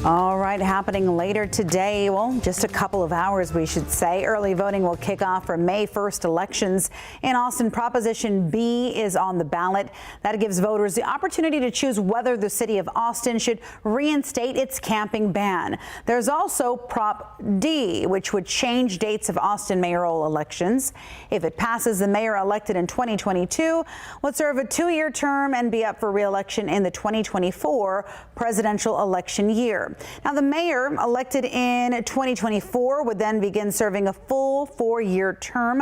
All right, happening later today, well, just a couple of hours, we should say. Early voting will kick off for May 1st elections. In Austin, Proposition B is on the ballot. That gives voters the opportunity to choose whether the city of Austin should reinstate its camping ban. There's also Prop D, which would change dates of Austin mayoral elections. If it passes, the mayor elected in 2022 would serve a 2-year term and be up for re-election in the 2024 presidential election year. Now, the mayor elected in 2024 would then begin serving a full 4-year term.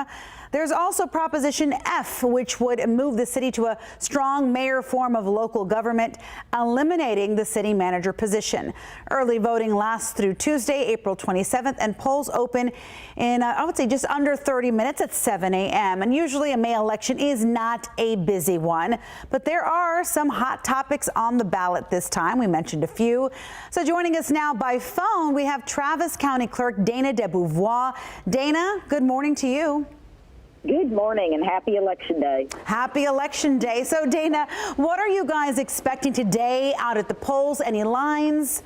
There's also Proposition F, which would move the city to a strong mayor form of local government, eliminating the city manager position. Early voting lasts through Tuesday, April 27th, and polls open in, I would say, just under 30 minutes at 7 a.m. And usually a May election is not a busy one, but there are some hot topics on the ballot this time. We mentioned a few. So joining us now by phone, we have Travis County Clerk Dana DeBeauvoir. Dana, good morning to you. Good morning and happy Election Day. Happy Election Day. So, Dana, what are you guys expecting today out at the polls? Any lines?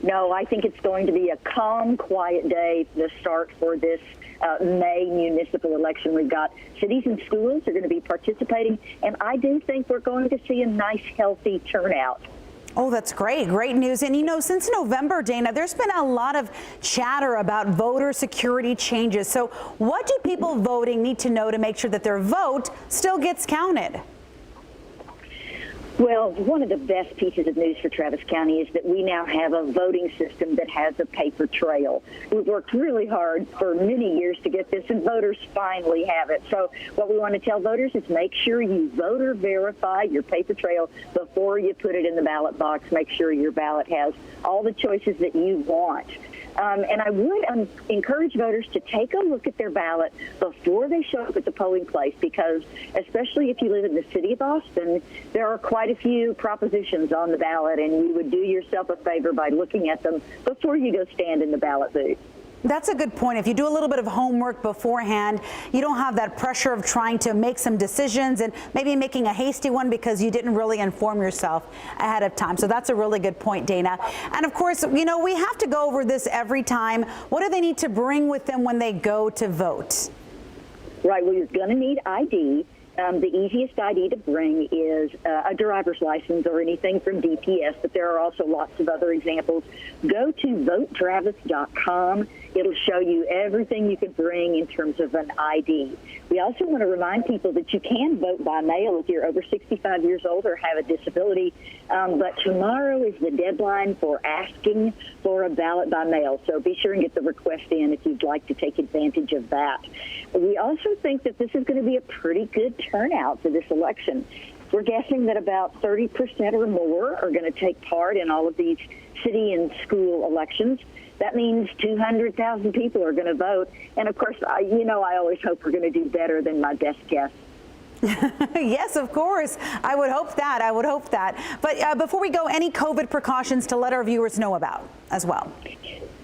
No, I think it's going to be a calm, quiet day to start for this May municipal election. We've got cities and schools are going to be participating, and I do think we're going to see a nice, healthy turnout. Oh, that's great. Great news. And, you know, since November, Dana, there's been a lot of chatter about voter security changes. So what do people voting need to know to make sure that their vote still gets counted? Well, one of the best pieces of news for Travis County is that we now have a voting system that has a paper trail. We've worked really hard for many years to get this, and voters finally have it. So what we want to tell voters is make sure you voter verify your paper trail before you put it in the ballot box. Make sure your ballot has all the choices that you want. And I would encourage voters to take a look at their ballot before they show up at the polling place, because especially if you live in the city of Austin, there are quite a few propositions on the ballot, and you would do yourself a favor by looking at them before you go stand in the ballot booth. That's a good point. If you do a little bit of homework beforehand, you don't have that pressure of trying to make some decisions and maybe making a hasty one because you didn't really inform yourself ahead of time. So that's a really good point, Dana. And of course, you know, we have to go over this every time. What do they need to bring with them when they go to vote? Right. Well, you're going to need ID. The easiest ID to bring is a driver's license or anything from DPS, but there are also lots of other examples. Go to votetravis.com. It'll show you everything you can bring in terms of an ID. We also want to remind people that you can vote by mail if you're over 65 years old or have a disability, but tomorrow is the deadline for asking for a ballot by mail, so be sure and get the request in if you'd like to take advantage of that. We also think that this is going to be a pretty good turnout for this election. We're guessing that about 30% or more are going to take part in all of these city and school elections. That means 200,000 people are going to vote. And, of course, I always hope we're going to do better than my best guess. Yes, of course. I would hope that. I would hope that. But before we go, any COVID precautions to let our viewers know about as well?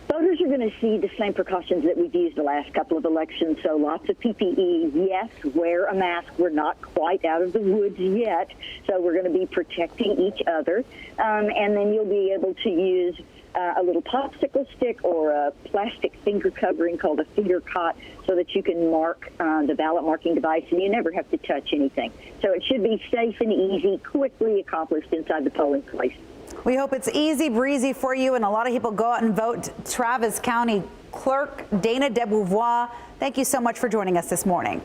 Voters are going to see the same precautions that we've used the last couple of elections. So lots of PPE. Yes, wear a mask. We're not quite out of the woods yet, so we're going to be protecting each other. And then you'll be able to use a little popsicle stick or a plastic finger covering called a finger cot so that you can mark the ballot marking device, and you never have to touch anything. So it should be safe and easy, quickly accomplished inside the polling place. We hope it's easy breezy for you, and a lot of people go out and vote. Travis County Clerk Dana DeBeauvoir, thank you so much for joining us this morning.